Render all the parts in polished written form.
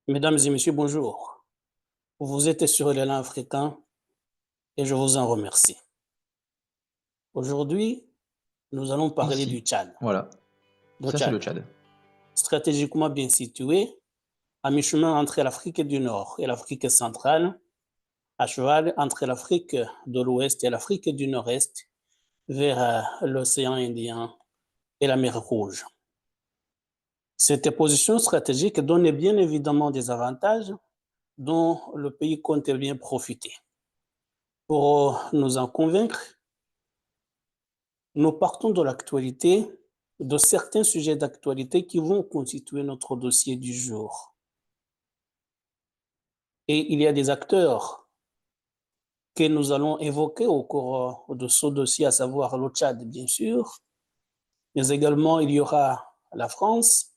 Mesdames et messieurs, bonjour. Vous êtes sur l'élan africain et je vous en remercie. Aujourd'hui, nous allons parler du Ici, Tchad. voilà, Le ça c'est le Tchad, Tchad. stratégiquement bien situé, à mi-chemin entre l'Afrique du Nord et l'Afrique centrale, à cheval entre l'Afrique de l'Ouest et l'Afrique du Nord-Est, vers l'océan Indien et la mer Rouge. Cette position stratégique donne bien évidemment des avantages dont le pays compte bien profiter. Pour nous en convaincre, nous partons de l'actualité, de certains sujets d'actualité qui vont constituer notre dossier du jour. Et il y a des acteurs que nous allons évoquer au cours de ce dossier, à savoir le Tchad, bien sûr, mais également il y aura la France,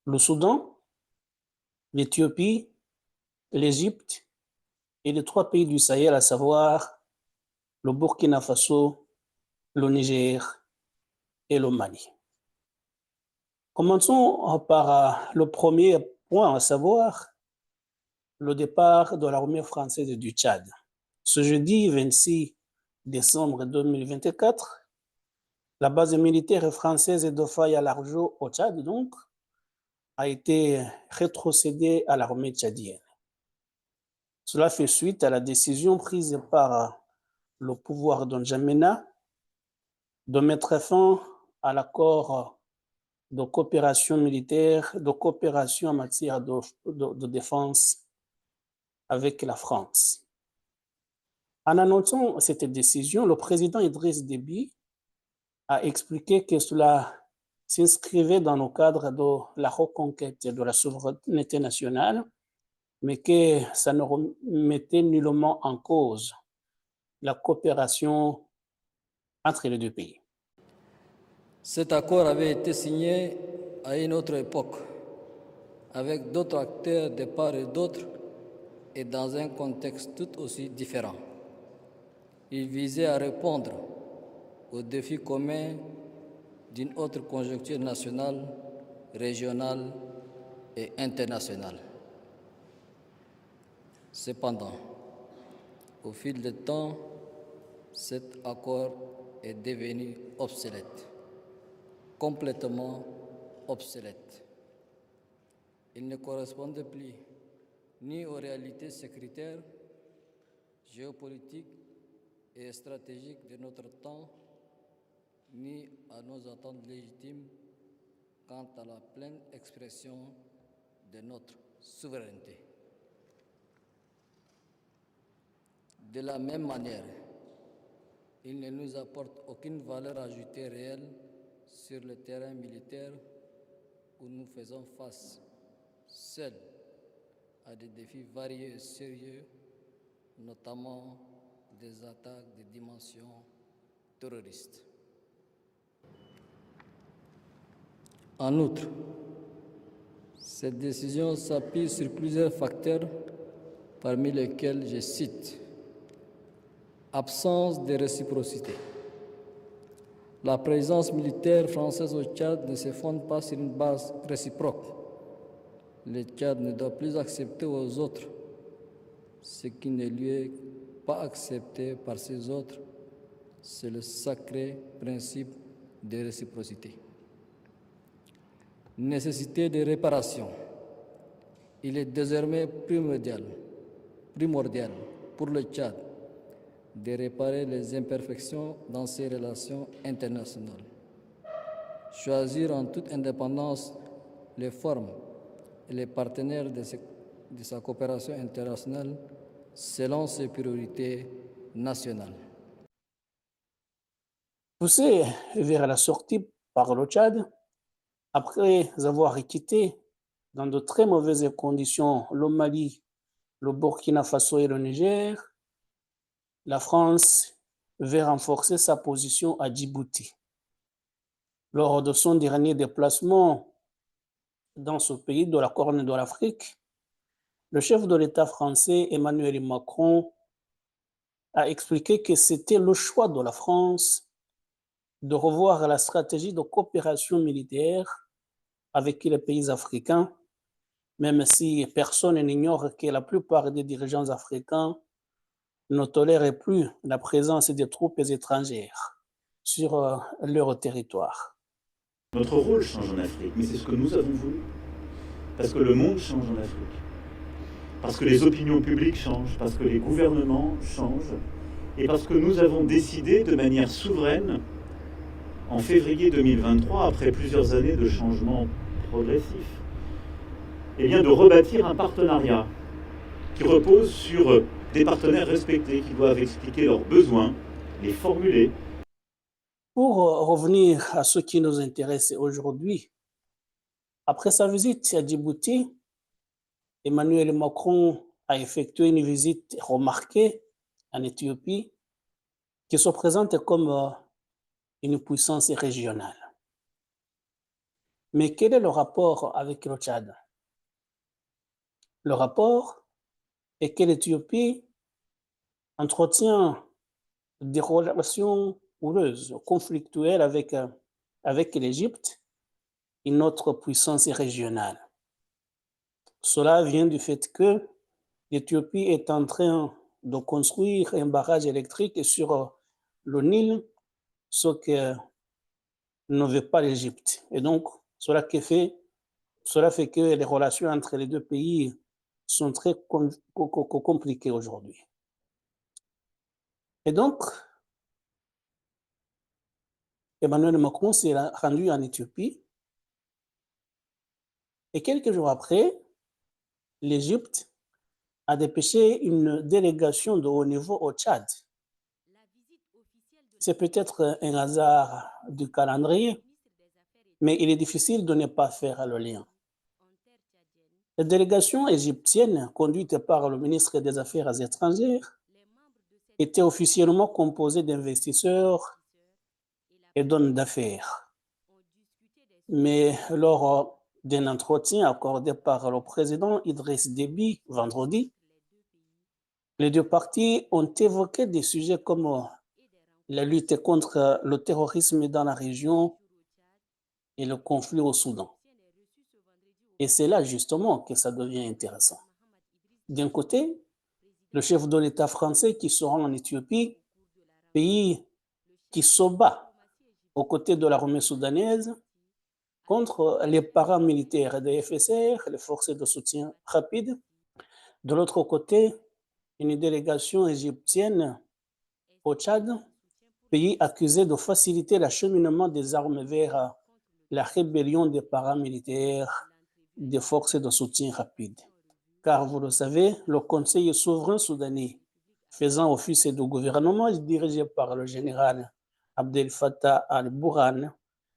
le Soudan, l'Éthiopie, l'Égypte et les trois pays du Sahel, à savoir le Burkina Faso, le Niger et le Mali. Commençons par le premier point, à savoir le départ de l'armée française du Tchad. Ce jeudi 26 décembre 2024, la base militaire française de Faye-à-Largeau au Tchad, donc, a été rétrocédée à l'armée tchadienne. Cela fait suite à la décision prise par le pouvoir de N'Djamena de mettre fin à l'accord de coopération militaire, de coopération en matière de défense avec la France. En annonçant cette décision, le président Idriss Déby a expliqué que cela s'inscrivait dans le cadre de la reconquête de la souveraineté nationale, mais que ça ne remettait nullement en cause la coopération entre les deux pays. Cet accord avait été signé à une autre époque, avec d'autres acteurs de part et d'autre, et dans un contexte tout aussi différent. Il visait à répondre aux défis communs d'une autre conjoncture nationale, régionale et internationale. Cependant, au fil du temps, cet accord est devenu obsolète, complètement obsolète. Il ne correspondait plus ni aux réalités sécuritaires, géopolitiques et stratégiques de notre temps, ni à nos attentes légitimes quant à la pleine expression de notre souveraineté. De la même manière, il ne nous apporte aucune valeur ajoutée réelle sur le terrain militaire où nous faisons face seuls à des défis variés et sérieux, notamment des attaques de dimension terroriste. En outre, cette décision s'appuie sur plusieurs facteurs, parmi lesquels je cite absence de réciprocité. La présence militaire française au Tchad ne se fonde pas sur une base réciproque. Le Tchad ne doit plus accepter aux autres ce qui ne lui est pas accepté par ces autres. C'est le sacré principe de réciprocité. Nécessité de réparation. Il est désormais primordial pour le Tchad de réparer les imperfections dans ses relations internationales. Choisir en toute indépendance les formes et les partenaires de sa coopération internationale selon ses priorités nationales. Poussé vers la sortie par le Tchad, après avoir quitté dans de très mauvaises conditions le Mali, le Burkina Faso et le Niger, la France veut renforcer sa position à Djibouti. Lors de son dernier déplacement dans ce pays de la Corne de l'Afrique, le chef de l'État français Emmanuel Macron a expliqué que c'était le choix de la France de revoir la stratégie de coopération militaire avec les pays africains, même si personne n'ignore que la plupart des dirigeants africains ne tolèrent plus la présence des troupes étrangères sur leur territoire. Notre rôle change en Afrique, mais c'est ce que nous avons voulu. Parce que le monde change en Afrique. Parce que les opinions publiques changent, parce que les gouvernements changent, et parce que nous avons décidé de manière souveraine, en février 2023, après plusieurs années de changements progressifs, eh bien de rebâtir un partenariat qui repose sur des partenaires respectés qui doivent expliquer leurs besoins, les formuler. Pour revenir à ce qui nous intéresse aujourd'hui, après sa visite à Djibouti, Emmanuel Macron a effectué une visite remarquée en Éthiopie qui se présente comme une puissance régionale. Mais quel est le rapport avec le Tchad? Le rapport est que l'Éthiopie entretient des relations houleuses, conflictuelles avec l'Égypte, une autre puissance régionale. Cela vient du fait que l'Éthiopie est en train de construire un barrage électrique sur le Nil, ce que ne veut pas l'Égypte. Et donc, cela fait que les relations entre les deux pays sont très compliquées aujourd'hui. Et donc, Emmanuel Macron s'est rendu en Éthiopie et quelques jours après, l'Égypte a dépêché une délégation de haut niveau au Tchad. C'est peut-être un hasard du calendrier, mais il est difficile de ne pas faire le lien. La délégation égyptienne, conduite par le ministre des Affaires étrangères, était officiellement composée d'investisseurs et d'hommes d'affaires. Mais lors d'un entretien accordé par le président Idriss Déby vendredi, les deux parties ont évoqué des sujets comme la lutte contre le terrorisme dans la région et le conflit au Soudan. Et c'est là justement que ça devient intéressant. D'un côté, le chef de l'État français qui se rend en Éthiopie, pays qui se bat aux côtés de l'armée soudanaise contre les paramilitaires des FSR, les forces de soutien rapide. De l'autre côté, une délégation égyptienne au Tchad, pays accusé de faciliter l'acheminement des armes vers la rébellion des paramilitaires des forces de soutien rapide. Car vous le savez, le Conseil souverain soudanais, faisant office de gouvernement dirigé par le général Abdel Fattah al-Burhan,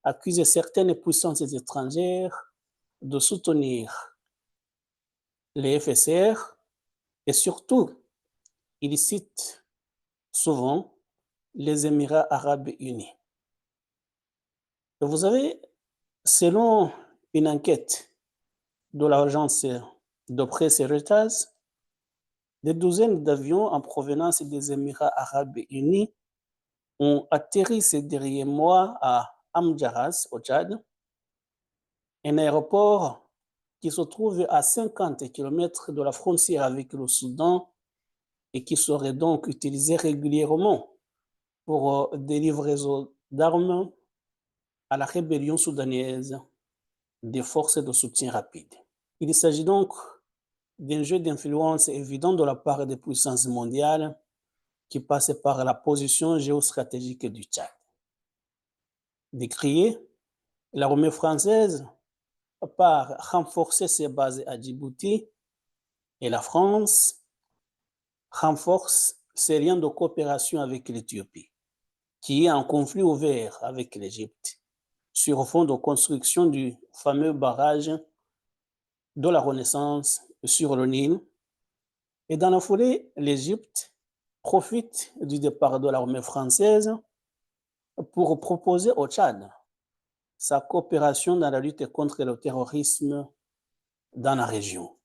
accuse certaines puissances étrangères de soutenir les FSR et surtout, il cite souvent les Émirats arabes unis. Et vous avez, selon une enquête de l'agence de presse Reuters, des douzaines d'avions en provenance des Émirats arabes unis ont atterri ces derniers mois à Amdjaras, au Tchad, un aéroport qui se trouve à 50 km de la frontière avec le Soudan et qui serait donc utilisé régulièrement pour des livraisons d'armes à la rébellion soudanaise des forces de soutien rapide. Il s'agit donc d'un jeu d'influence évident de la part des puissances mondiales qui passe par la position géostratégique du Tchad. Décrié, l'armée française part renforcer ses bases à Djibouti et la France renforce ses liens de coopération avec l'Éthiopie, qui est en conflit ouvert avec l'Égypte sur fond de construction du fameux barrage de la Renaissance sur le Nil. Et dans la foulée, l'Égypte profite du départ de l'armée française pour proposer au Tchad sa coopération dans la lutte contre le terrorisme dans la région.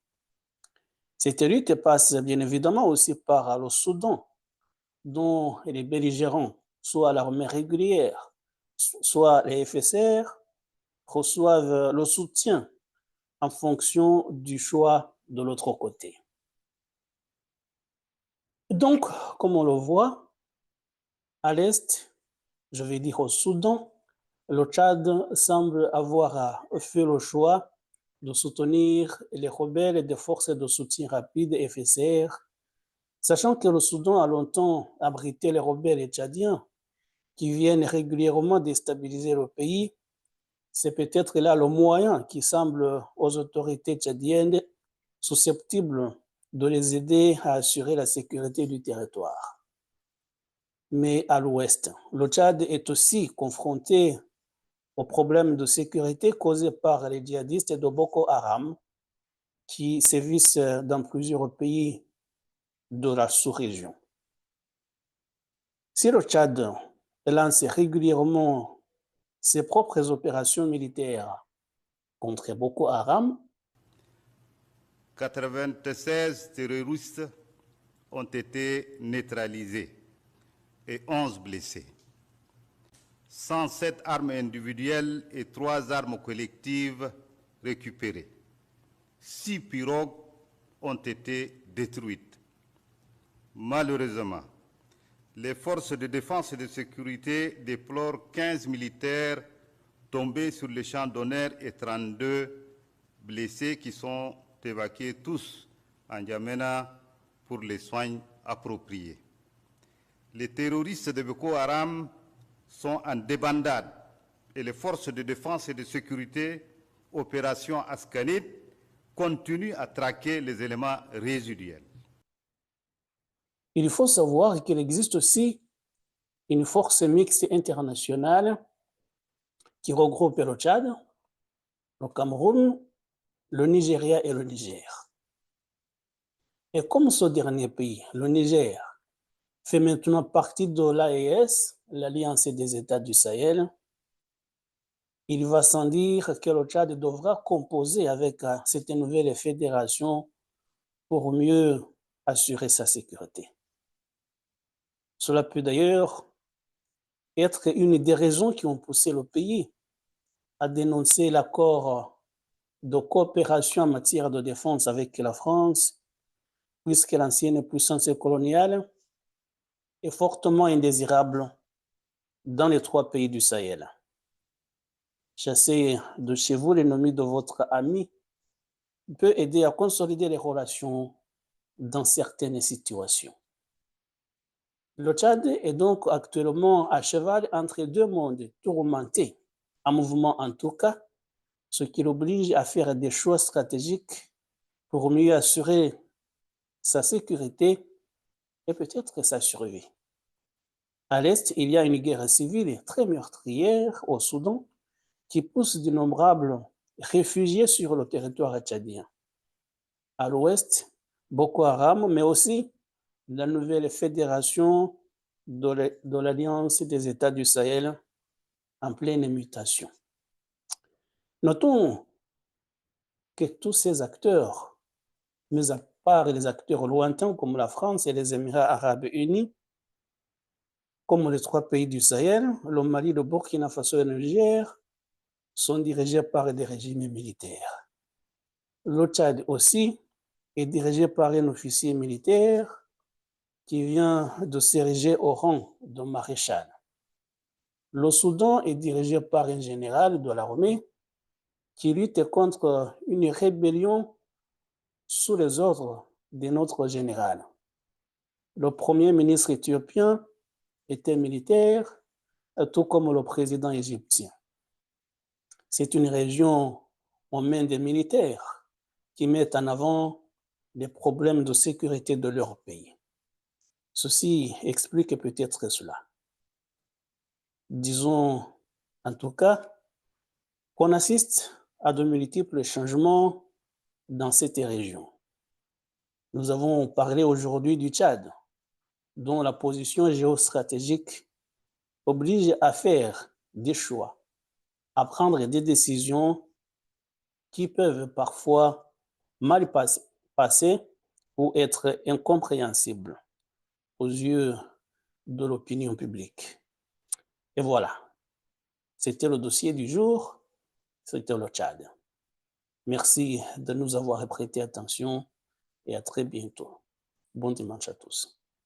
Cette lutte passe bien évidemment aussi par le Soudan, dont les belligérants, soit l'armée régulière, soit les FSR, reçoivent le soutien en fonction du choix de l'autre côté. Donc, comme on le voit, à l'Est, je vais dire au Soudan, le Tchad semble avoir fait le choix de soutenir les rebelles des forces de soutien rapide FSR, sachant que le Soudan a longtemps abrité les rebelles tchadiens qui viennent régulièrement déstabiliser le pays. C'est peut-être là le moyen qui semble aux autorités tchadiennes susceptibles de les aider à assurer la sécurité du territoire. Mais à l'ouest, le Tchad est aussi confronté aux problèmes de sécurité causés par les djihadistes de Boko Haram qui sévissent dans plusieurs pays de la sous-région. Si le Tchad lance régulièrement ses propres opérations militaires contre Boko Haram, 96 terroristes ont été neutralisés et 11 blessés. 107 armes individuelles et 3 armes collectives récupérées. 6 pirogues ont été détruites. Malheureusement, les forces de défense et de sécurité déplorent 15 militaires tombés sur les champs d'honneur et 32 blessés qui sont évacués tous en N'Djamena pour les soins appropriés. Les terroristes de Boko Haram sont en débandade et les forces de défense et de sécurité, opération Ascanid, continuent à traquer les éléments résiduels. Il faut savoir qu'il existe aussi une force mixte internationale qui regroupe le Tchad, le Cameroun, le Nigeria et le Niger. Et comme ce dernier pays, le Niger, fait maintenant partie de l'AES, l'Alliance des États du Sahel, il va sans dire que le Tchad devra composer avec cette nouvelle fédération pour mieux assurer sa sécurité. Cela peut d'ailleurs être une des raisons qui ont poussé le pays à dénoncer l'accord de coopération en matière de défense avec la France, puisque l'ancienne puissance coloniale est fortement indésirable dans les 3 pays du Sahel. Chasser de chez vous l'ennemi de votre ami peut aider à consolider les relations dans certaines situations. Le Tchad est donc actuellement à cheval entre 2 mondes tourmentés, en mouvement en tout cas, ce qui l'oblige à faire des choix stratégiques pour mieux assurer sa sécurité et peut-être sa survie. À l'Est, il y a une guerre civile très meurtrière au Soudan qui pousse d'innombrables réfugiés sur le territoire tchadien. À l'Ouest, Boko Haram, mais aussi la nouvelle fédération de l'Alliance des États du Sahel en pleine mutation. Notons que tous ces acteurs, mis à part les acteurs lointains comme la France et les Émirats arabes unis, comme les 3 pays du Sahel, le Mali, le Burkina Faso et le Niger, sont dirigés par des régimes militaires. Le Tchad aussi est dirigé par un officier militaire qui vient de s'ériger au rang de maréchal. Le Soudan est dirigé par un général de l'armée qui lutte contre une rébellion sous les ordres de notre général. Le premier ministre éthiopien était militaire, tout comme le président égyptien. C'est une région aux mains des militaires qui mettent en avant les problèmes de sécurité de leur pays. Ceci explique peut-être cela. Disons en tout cas qu'on assiste à de multiples changements dans cette région. Nous avons parlé aujourd'hui du Tchad, dont la position géostratégique oblige à faire des choix, à prendre des décisions qui peuvent parfois mal passer ou être incompréhensibles aux yeux de l'opinion publique. Et voilà, c'était le dossier du jour, c'était le Tchad. Merci de nous avoir prêté attention et à très bientôt. Bon dimanche à tous.